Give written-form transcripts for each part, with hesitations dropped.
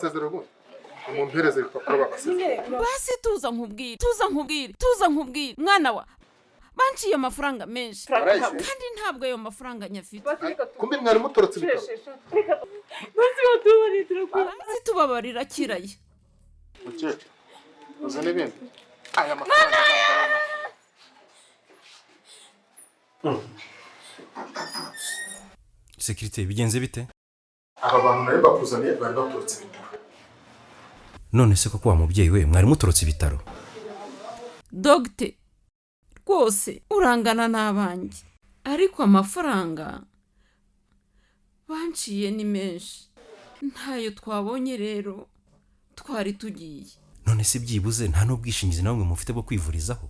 basezera ubundi umumpereze ibipapuro bagasezera. Basi tuza nkubwire mwana wa banciye amafaranga menshi kandi ntabwo ayo mafaranga nyafite. Kumbe mwari mutorotse ibitaro. Basi tubabarira kiraye. Mukecuru uzane ibindi aya mafaranga Sekirite bigenze bite? aba bantu nayo bakuzaniye bari batorotse ibitaro. None se koko wa mubyeyi we mwari mutorotse ibitaro? Dogite rwose urangana n'abanjye ariko amafaranga banciye ni menshi ntayo twabonye rero twari tugiye. None se byibuze nta n'ubwishingizi namwe mufite bwo kwivurizaho?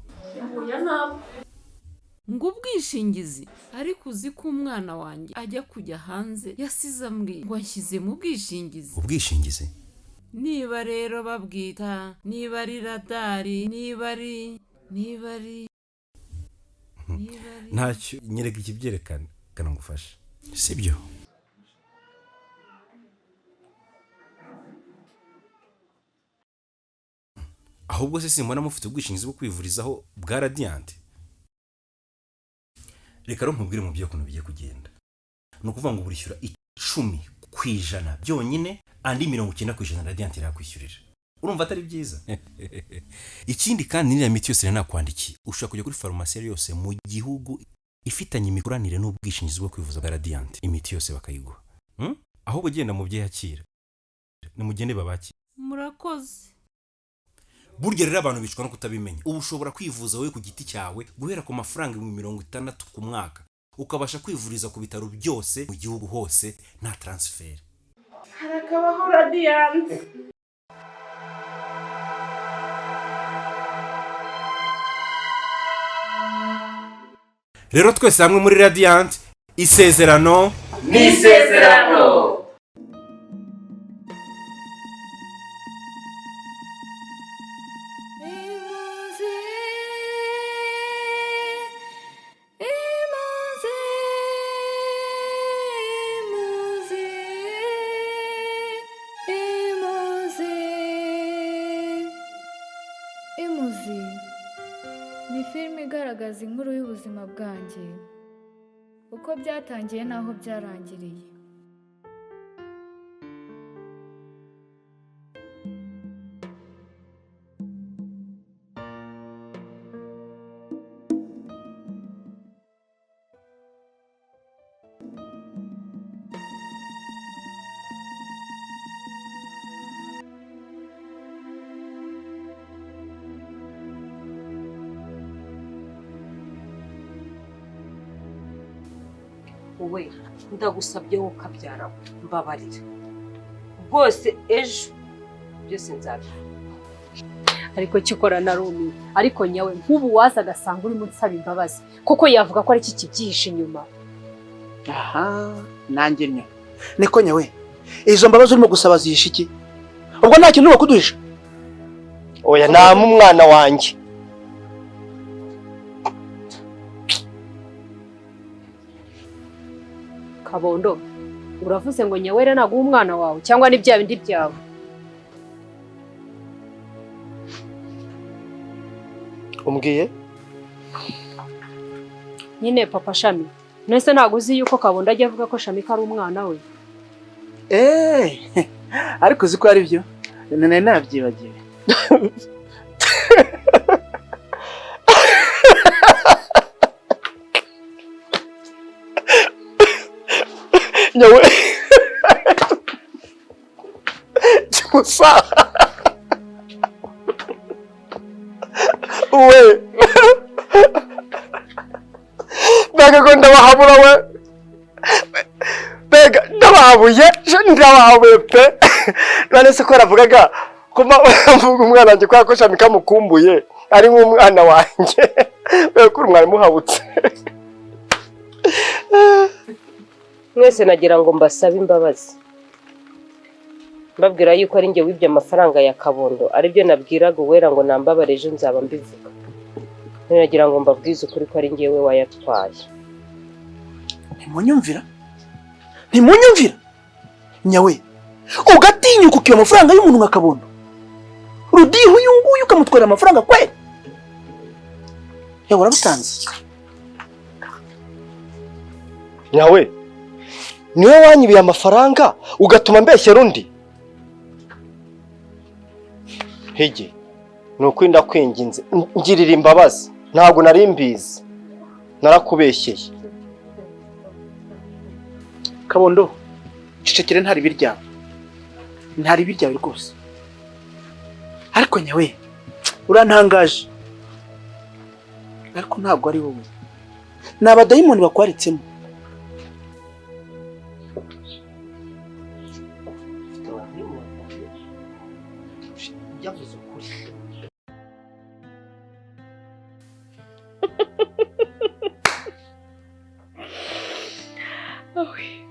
Ngo ubwishingizi ariko uzi ko umwana wanjye ajya kujya hanze yasize ambwiye ngo nshyize mu bwishingizi. Ubwishingizi? Niba rero babwita niba ari radari niba ari ntacyo nyereka ikibyerekana kana ngufasha sibyo? Ahubwo se simbona mufite ubwishingizi bwo kwivurizaho bwa Radiant? Reka ro nkubwire mu byo kuntu bigiye kugenda. Nukuvuga ngo burishyura 10% byonyine andi 90% Radiant irakwishyurira. Urumva atari byiza? Ikindi kandi niriya miti yose nakwandikiye ushaka kujya kuri farumasi yose mu gihugu ifitanye imikoranire n'ubwishingizi bwo kwivuza bwa Radiant, imiti yose bakayiguha. Ahubwo genda mu byakira nimugende babaki. Murakoze. Burya rero abantu bicwa no kutabimenya. Ubu ushobora kwivuza wowe ku giti cyawe guhera ku mafaranga 60 ku mwaka ukabasha kwivuriza ku bitaro byose mu gihugu hose nta transfer. Harakabaho Radiant. Rero twese hamwe muri Radiant isezerano n'isezerano. Ni filime igaragaza inkuru y'ubuzima bwanjye uko byatangiye naho byarangiriye. we ndagusabye wo kabyara mbabarira rwose ejo byose nzabyo. Ariko kikora na Rumi ariko nyawe nk'ubu waza agasanga urimo nsaba imbabazi koko yavuga ko ari iki kibyihishe inyuma. Aha nanjye nyo niko nyawe izo mbabazi urimo gusaba zihishe iki? Ubwo nta kintu bakuduhisha? Oya namu umwana wanjye. Kabondo uravuze ngo nyawera naguha umwana wawe cyangwa ni bya bindi byawe? Umbwiye nyine papa Shami nese naguzi yuko Kabondo ajya avuga ko Shami ari umwana we. Ariko uzi ko ari byo nene nabyibagiwe. Nyawe Musa we bega ndabahabura we bega ndabahabuye ndabahabuye pe none se ko ravugaga kuma mvuga umwana wanjye kwa ko Shami kamukumbuye ari nk'umwana wanjye bega kuri umwana muhabutse. Mwese nagira ngo mbasabe imbabazi mbabwira yuko ari nge wibye amafaranga ya Kabondo ari byo nabwiraga Uwera ngo nambabare ejo nzaba mbivuga. Nagira ngo mbabwize ukuri ko ari ngewe wayatwaye. Ntimunyumvira nyawe ugatinyuka ukiba amafaranga y'umuntu nka Kabondo. Rudiho uyu nguyu ukamutwara amafaranga kweli? Yawe urabutanze. Nyawe niwe wanyibiye amafaranga ugatuma mbeshyera undi. Hege nuko ndakwinginze ngirira imbabazi, ntabwo nari mbizi, narakubeshyeye. Kabondo cecekere ntari biryawe, ntari biryawe rwose. Ariko nyawe urantangaje, ariko ntabwo ari wowe, ni abadayimoni bakwaritsemo.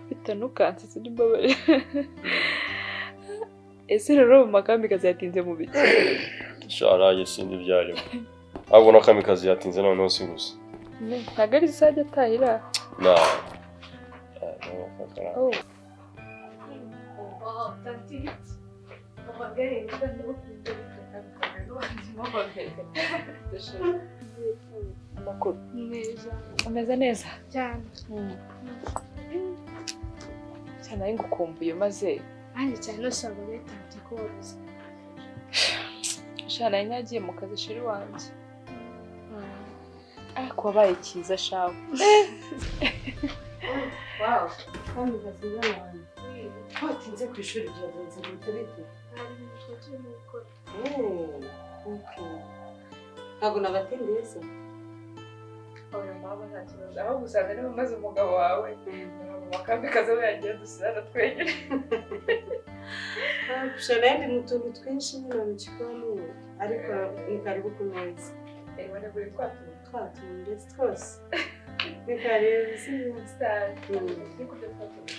Bitanukanse sinimbabarira. Ese rero Makamikazi yatinze mu biki? Sharaye sindi byarimo. Abona Kamikazi yatinze noneho si gusa. Ntabwo ari sajya atahira. Na. Oh. Amakuru neza. Ameze neza cyane. Cyane ari ngukumbuye maze. Nanjye cyane nashaka leta koroza. Shana yagiye mu kazi shiri wanjye. Ariko wabaye cyiza shawe. Wow, kandi bazina wanjye. Watinze ku ishuri byagenze gute bite? Okay. Ntabwo nabatindiye se? Oya mama nta kibazo. Aho gusanga niba maze umugabo wawe. Makamikazi we yagiye dusana twenyine. Shana ndi mu tuntu twinshi nyine mu gikoni, ariko ni karibu ku meza. Wane buri twatu ndetse twose. Ni karibu star. Ni kujya kwatu.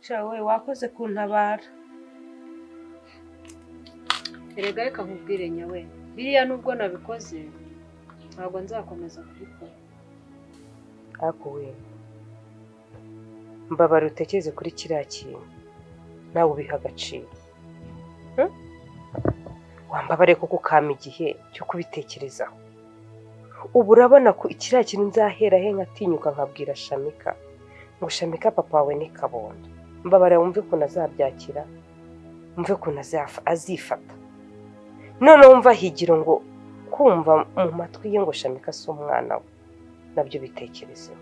Shawe wakoze kuntabara. Erega reka nkubwire nyawe, biriya nubwo nabikoze ntabwo nzakomeza kubikora. Ariko we mbabara utekereze kuri kiriya kintu, nawe ubiha agaciro. Wambabare kuko ukama igihe cyo kubitekerezaho. Ubu urabona ko kiriya kintu nzahera he nkatinyuka nkabwira Shamika ngo Shamika papa wawe ni Kabondo. Mbabare wumve ko nazabyakira, umve ko azifata. None wumva higiro ngo kumva mu matwi ye ngo Shamika si umwana we, nabyo bitekerezeho.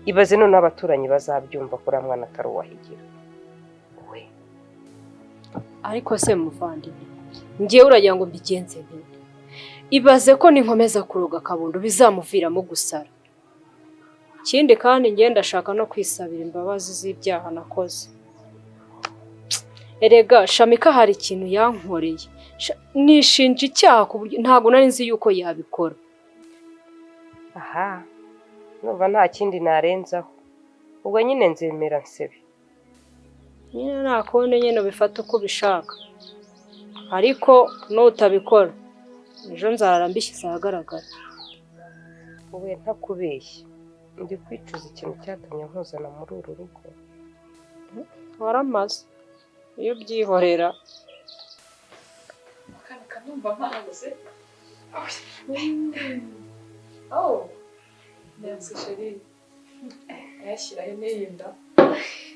Ibaze none abaturanyi bazabyumva kuri mwana atari uwahigira. We ariko se muvandimwe, ngiye uragira ngo mbigenze nte? Ibaze ko ninkomeza kuroga Kabondo bizamuviramo gusara. Ikindi kandi ngiye ndashaka no kwisabira imbabazi z'ibyaha nakoze. Erega Shamika hari ikintu yankoreye, nishinja icyaha ku buryo ntabwo nari nzi yuko yabikora. Aha, numva nta kindi narenzaho, ubwo nyine nzemera nsebe. Nyine nakonde nyine bifata uko bishaka, ariko nutabikora ejo nzarara mbishyize ahagaragara. Wowe ntakubeshye, ndi kwicuza ikintu cyatumye nkuzana muri uru rugo. Waramaze iyo byihorera. Kanumva mpabuze. Oh. Neza sheri. Yashyira hene yinda.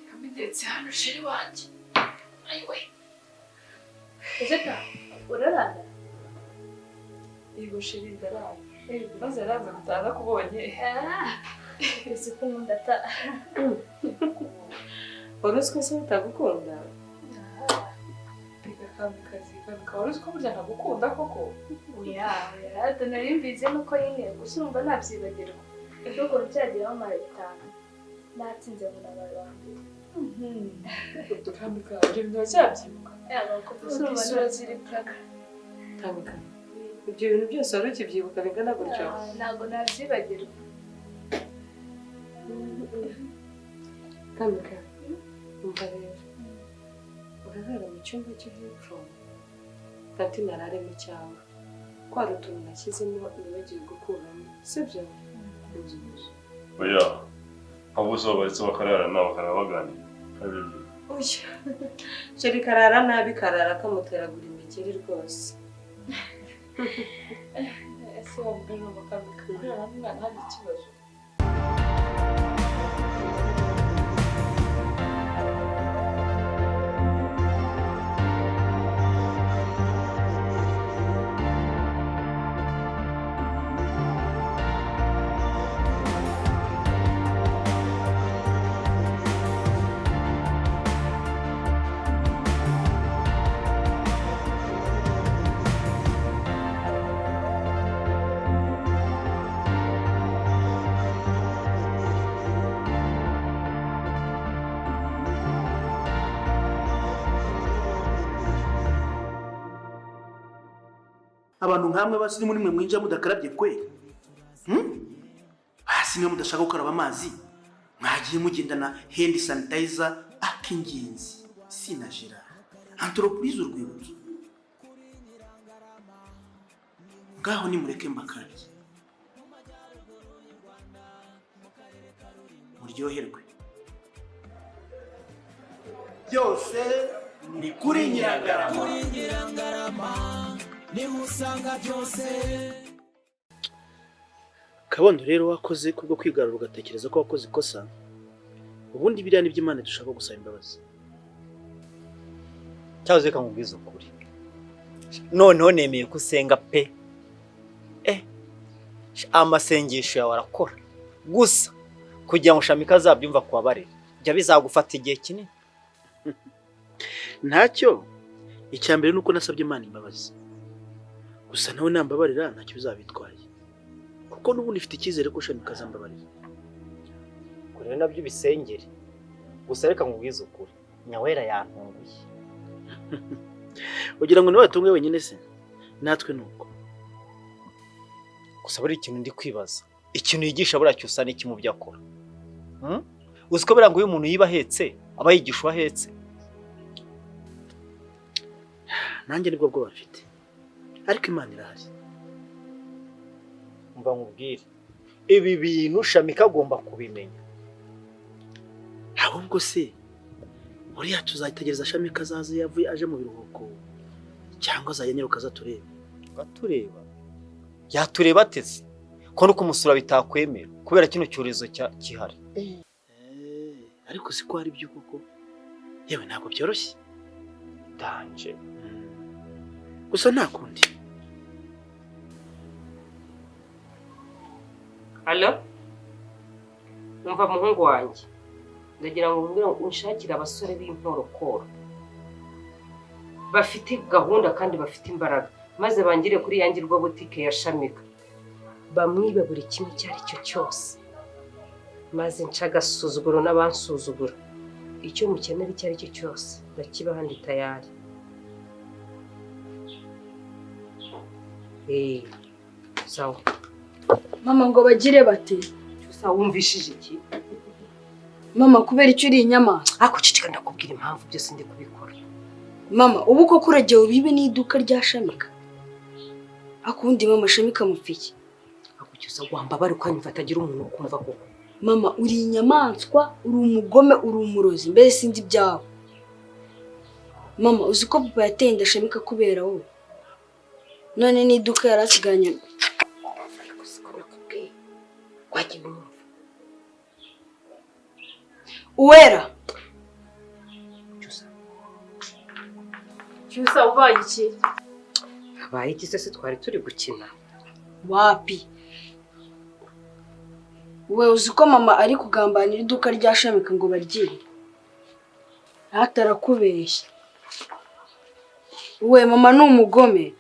Kamidetse hano sheri wanjye. Ayiwe. Ujeta, urarana? Yego sheri ndarara. Maze araza gutaha kubonye. Ese ko ndata. Uruziko se utagukunda? Kamikazi, uruziko burya ntagukunda koko. Oya, nari mbizi nuko yine gusa urumva nabyibagirwa. Ejo ko cyagiyeho maritana. Natsinze mu nabandi. Kamikazi, ibyo byabyibuka. Ko isura ziri plaga. Kamikazi. Ibyo bintu byose wari ukibyibuka bingana gutyo? Ntabwo nabyibagirwa. Kamikazi, umva rero. Urarara mu cyumba cyo hepfo, kandi nararemo cyangwa. Kwa rutuntu nashyizemo nibagiwe gukuramo, sibyo? oya abo so baretse bakarara nawe bakarabaganira Oya. Sheri karara nabi karara kamuteragura imikeri rwose. ese wabwira bakabikora umwana hari ikibazo. Abantu nkamwe basi muri mwe mwinjira mudakarabye kwe. Hasi niyo mudashaka gukaraba amazi. Mwagiye mugendana hand sanitizer akingenzi. Sinajira. Entreprise urwibutso. Ngaho ni mureke mbakarabye. Muryoherwe. Byose ni kuri Nyirangarama. Niho usanga byose. Kabondo rero wakoze kubwo kwigarura ugatekereza ko wakoze ikosa. Ubundi biriya nibyo Imana dushaka gusaba imbabazi. Cyahoze kamubwiza ukuri. Noneho nemeye kusenga pe. Amasengesho yawe arakora. Gusa kugira ngo Shamika azabyumva kubabarira. Jya bizagufata igihe kinini. Ntacyo. Icyambere nuko nasabye Imana imbabazi. Gusa nawe nambabarira ntacyo bizabitwaye. Kuko n'ubundi ifite icyizere ko Shamika azambabarira. Kure nabyo bisengere. Gusa reka nkubwize ukuri. Nyawera yantunguye. Ugira ngo nawe atunge wenyine se? Natwe nuko. Gusa buri ikintu ndi kwibaza. Ikintu yigisha buriya cyusa n'iki mu byo akora. Uziko bira ngo uyu muntu yiba ahetse, aba yigisha ahetse. Nanjye nibwo bwo bafite. Ariko Imana irahari. Umva nkubwire. Ibi bintu Shamika agomba kubimenya. Ahubwo se uriya tuzayitegereza Shamika azaze yavuye aje mu biruhuko cyangwa azayenyeruka azatureba. Gatureba. Yatureba ateze. Ko nuko umusura bitakwemera kubera kino cyorezo kihari. Ariko siko hari byo koko. Yewe ntabwo byoroshye. Danje. Gusa nta kundi. Allo? Numva muhungu wanjye. Ndagira ngo ubwire unshakire abasore b'intorokoro. Bafite gahunda kandi bafite imbaraga. Maze bangire kuri yangirwa butike ya Shamika. Bamwibe buri kimwe cyari cyo cyose. Maze ncagasuzuguro n'abansuzugura. Icyo mukenera icyo ari cyo cyose ndakiba handi tayari. Sawa. Mama ngo bagire bate? Cyusa wumvishije iki? Mama kubera icyo uri inyamaswa. Akucicika ndakubwira impamvu byose ndi kubikora. Mama ubu ko kurajye ubibe n'iduka rya Shamika. Akundi mama Shamika mupfiki. Akucyusa gwambabara ukanyumva atagira umuntu ukumva koko. Mama uri inyamaswa, uri umugome, uri umurozi, mbere sindi byawe. Mama uzi ko papa yatenda Shamika kubera wowe. None n'iduka yarasiganye. Wagiye umva. Uwera. Cyusa ubaye iki? Abaye iki se twari turi gukina. Wapi? We uzi ko mama ari kugambanira iduka rya Shamika ngo baryibe. Atarakubeshya. We mama ni umugome.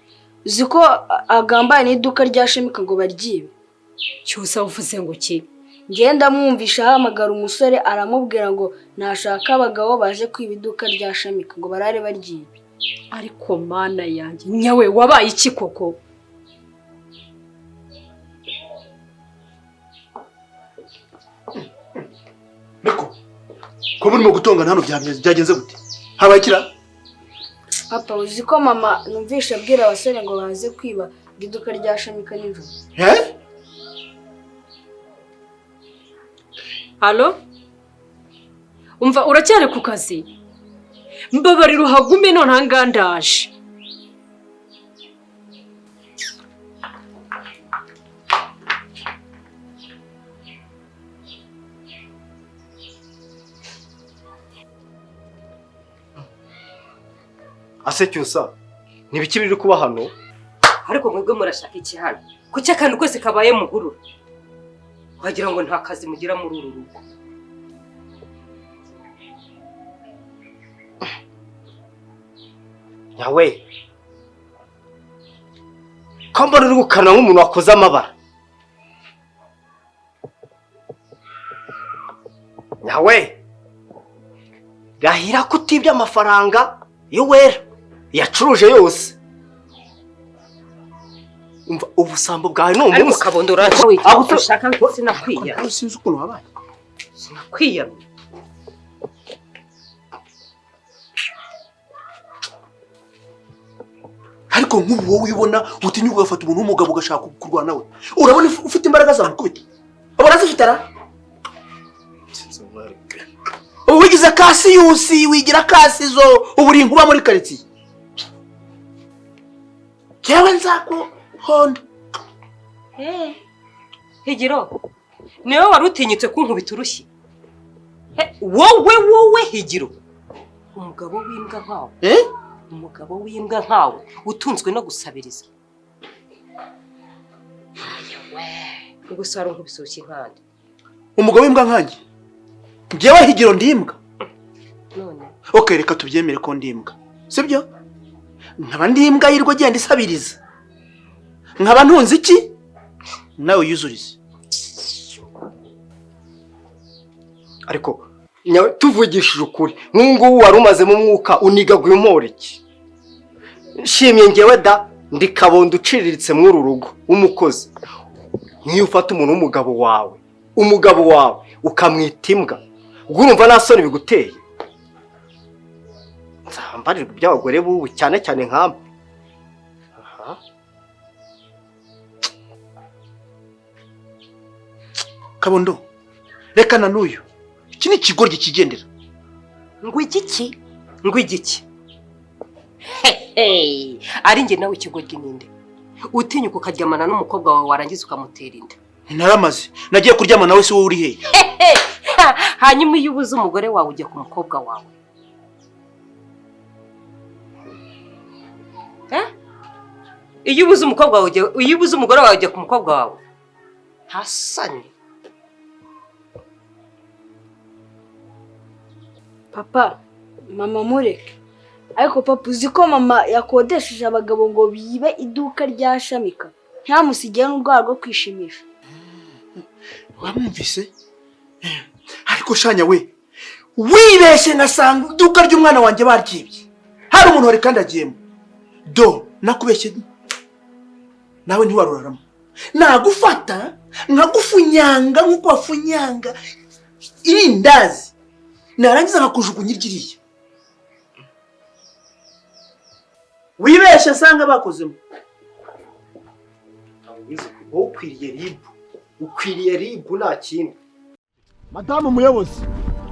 Uzi ko agambanira iduka rya Shamika ngo baryibe. Cyusa uvuze ngo ki? Ngenda mwumvisha ahamagara umusore aramubwira ngo nashaka abagabo baje kwiba iduka rya Shamika ngo barare baryibe. Ariko mana yanjye nyawe wabaye iki koko? Niko. Ko murimo gutongana hano byagenze gute? Habaye kira? Papa uzi ko mama numvisha abwira abasore ngo baze kwiba iduka rya Shamika nijoro. Alo? Umva uracyari ku kazi? Mbabarira uhagume none ahangaha ndaje. Ase cyusa nibiki biri kuba hano? Ariko mwebwe murashaka iki hano? Kuki akantu kose kabaye muhurura? Wagira ngo nta kazi mugira muri uru rugo. Yawe kambara uri gukana nk'umuntu wakoze amabara. Yawe rahira kutibya amafaranga yo wera yacuruje yose. Umva ubusambo bwawe no Ariko umunsi kabondo uraje wita ushaka sinakwiya. Sinzi ukuntu wabaye. Sinakwiya. ariko nk'ubu wowe ubona utinyuka ugafata umuntu w'umugabo ugashaka kurwana nawe urabona ufite imbaraga zamukubita abona zifite ara wigize Kasiyusi wigira Kasizo uburi nkuba muri quartier jewe nzako honda Higiro niwe warutinyitse kunkubita urushyi. Wowe Higiro umugabo w'imbwa nkawe. Umugabo w'imbwa nkawe utunzwe no gusabiriza. Ubwo saro nkubisuki nkandi. Umugabo w'imbwa nkanjye jewe Higiro ndimbwa none okay reka tubyemere ko ndimbwa sibyo nkaba ndimbwa yirwa genda isabiriza nkaba ntunze iki nawe yuzurize ariko nyawe tuvugishije ukuri nk'ungu wari umaze mu mwuka unigaguye umoriki nshimye ngewe da ndi kabondo uciriritse muri uru rugo umukozi niyo ufata umuntu umugabo wawe ukamwita imbwa urumva nasoni biguteye nzambarirwa by'abagore bubu cyane cyane nk'amwe Kabondo reka na n'uyu iki ni ikigoryi kigendera ngwigiki ari nge nawe ikigoryi ninde utinyuka ukaryamana n'umukobwa wawe warangiza ukamutera inda naramaze nagiye kuryama nawe se wowe uri hehe hanyuma iyo ubuze umugore wawe ujya ku mukobwa wawe iyo ubuze umugore wawe ujya ku mukobwa wawe hasani. Papa mama mureke ariko papa uzi ko mama yakodesheje abagabo ngo bibe iduka rya Shamika ntamusigeye n'urwara rwo kwishimisha. Wamwumvise ariko shanya we wibeshye ngasanga iduka ry'umwana wanjye baryibye hari umuntu wari kandi agiyemo do nakubeshye nawe ntiwaruraramo nagufata nkagufunyanga nk'uko wafunyanga irindazi narangiza nkakujugunya iryiriye wibeshye nsanga bakozemo ukwiriye ribu nta kindi. Madamu umuyobozi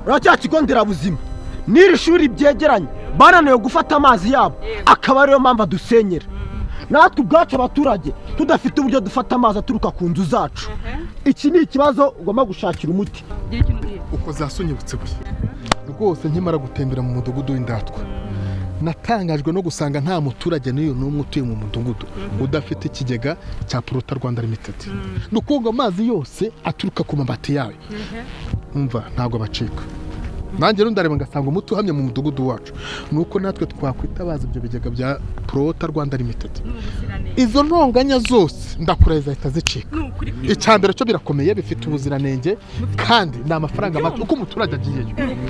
uracya kigo nderabuzima n'iri shuri byegeranye bananiwe gufata amazi yabo akaba ariyo mpamvu dusenyera natwe ubwacu abaturage tudafite uburyo dufata amazi aturuka ku nzu zacu. Iki ni ikibazo ugomba gushakira umuti. Uko zasunyibutse buye rwose nkimara gutembera mu mudugudu w'indatwa natangajwe no gusanga nta muturage n'uyu n'umwe utuye mu mudugudu udafite ikigega cya Prota Rwanda Limited. Nukunga amazi yose aturuka ku mabati yawe umva ntago bacika. Nanjye rundareba ngasanga umuti uhamye mu mudugudu wacu nuko natwe twakwitabaza ibyo bigega bya Prota Rwanda Limited. Izo ntonganya zose ndakureza ahita zicika. Icyambere cyo birakomeye bifite ubuziranenge kandi ni amafaranga make uko umuturage agiyeyo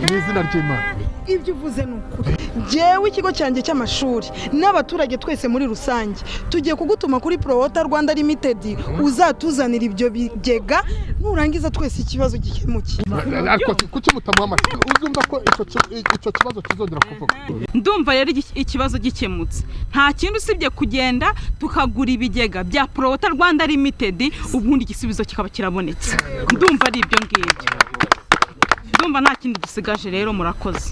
mu izina ry'Imana. Ibyo uvuze n'ukuri jewe ikigo cyanjye cy'amashuri n'abaturage twese muri rusange tugiye kugutuma kuri Prota Rwanda Limited uzatuzanira ibyo bigega nurangiza twese ikibazo gikemukiye. Ariko kuki mutamuha amashyi uzumva ko icyo kibazo kizongera kuvuga. Ndumva rero ikibazo gikemutse nta kintu usibye kugenda tukagura ibigega bya Prota Rwanda Limited ubundi igisubizo kikaba kirabonetse. Ndumva ari ibyo ngibyo. ndumva nta kindi dusigaje rero murakoze.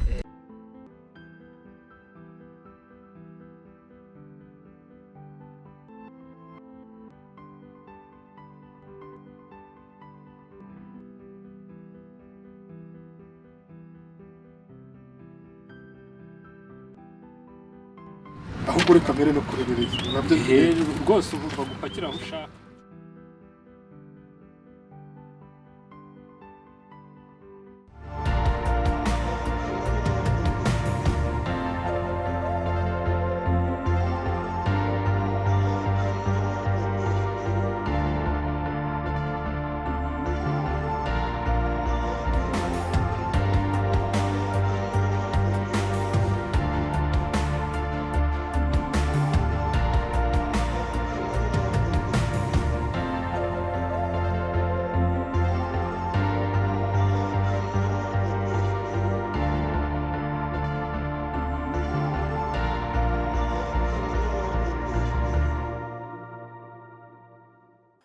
ahubwo reka mbere no kurebereza nabyo rwose ugomba gupakira aho ushaka.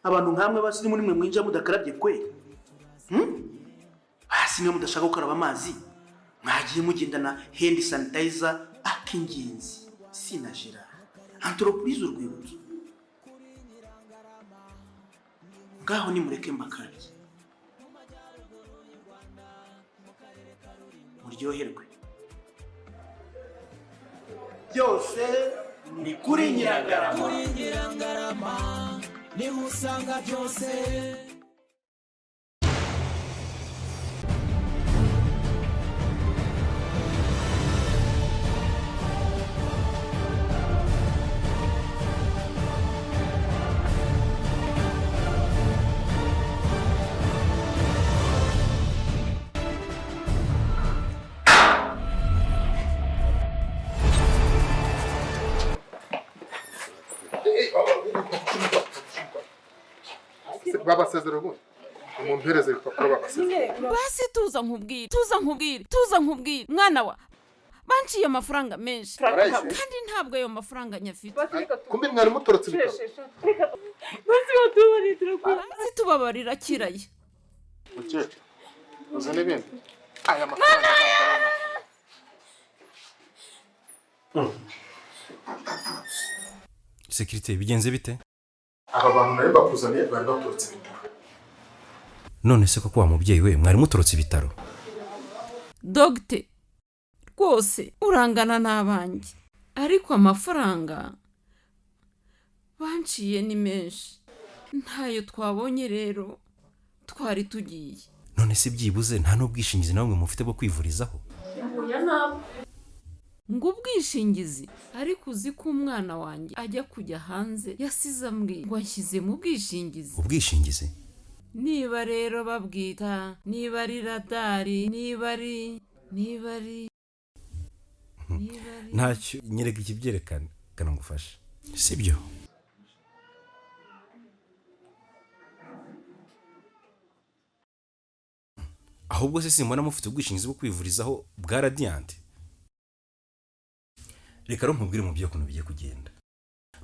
abantu nkamwe basi muri mwe mwinjira mudakarabye kwe hasi niyo mudashaka gukaraba amazi mwagiye mugendana hand sanitizer akingenzi sinajira entreprise urwibutso ngaho nimureke mbakarabye muryoherwe byose ni kuri Nyirangarama niho usanga byose. babasezera ubundi umumpereze ibipapuro babasezera basi tuza nkubwire mwana wa banciye amafaranga menshi kandi ntabwo ayo mafaranga nyafite kumbe mwari mutorotse ibitabo basi tubabarira kiraye mukecuru uza n'ibindi aya mafaranga Sekirite bigenze bite? aba bantu nayo bakuzaniye bari batorotse ibitaro. None se koko wa mubyeyi we mwari mutorotse ibitaro? Dogite rwose urangana n'abanjye ariko amafaranga banciye ni menshi ntayo twabonye rero twari tugiye. None se byibuze nta n'ubwishingizi namwe mufite bwo kwivurizaho? ngo ubwishingizi ariko uzi ko umwana wanjye ajya kujya hanze yasize ambwiye ngo anshyize mu bwishingizi. Ubwishingizi? Niba rero babwita niba ari radari niba ari ntacyo nyereka ikibyerekana kana ngufasha sibyo? ahubwo se simbona mufite ubwishingizi bwo kwivurizaho bwa Radiant. Reka ro nkubwire mu byo kuntu bigiye kugenda.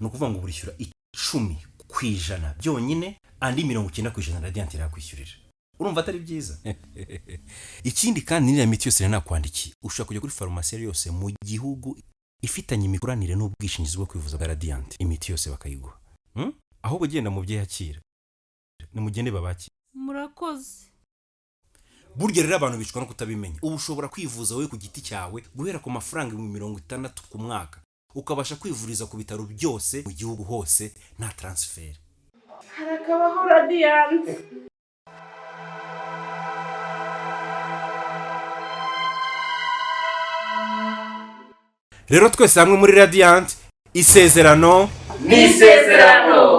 No kuvuga ngo burishyura 10% byonyine andi 90% Radiant irakwishyurira. Urumva atari byiza? Ikindi kandi niriya miti yose nakwandikiye ushaka kujya kuri farumasi yose mu gihugu ifitanye imikoranire n'ubwishingizi bwo kwivuza bwa Radiant, imiti yose bakayiguha. Ahubwo genda mu byakira. Ni mugende babaki. Murakoze. Burya rero abantu bicwa no kutabimenya. Ubu ushobora kwivuza wowe ku giti cyawe guhera ku mafaranga 60 ku mwaka. Ukabasha kwivuriza ku bitaro byose mu gihugu hose nta transfer. Harakabaho Radiant. Rero twese hamwe muri Radiant isezerano ni isezerano.